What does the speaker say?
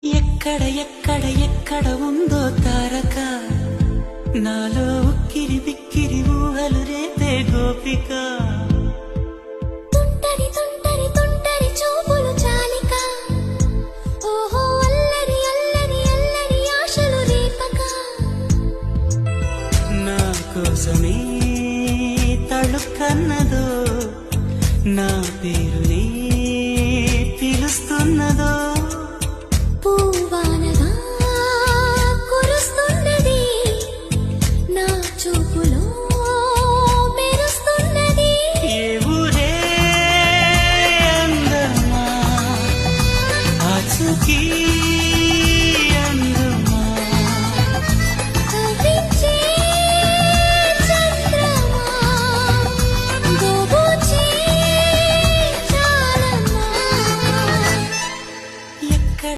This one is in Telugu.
ఎక్కడ ఎక్కడ ఎక్కడ ఉందో తారక, నాలో ఉక్కిరి బిక్కిరి ఊహలు రేపే గోపిక. తుంటరి తుంటరి తుంటరి చూపులు చాలిక, ఓహో అల్లరి అల్లరి అల్లరి ఆశలు రేపక. నా కోసమే తళుక్కన్నదో, నా పేరునే పిలుస్తున్నదో. పూవానగా కురుస్తున్నది, నా చూపులో మెరుస్తున్నది. ఏ ఊరే అందమా ఆచూకీ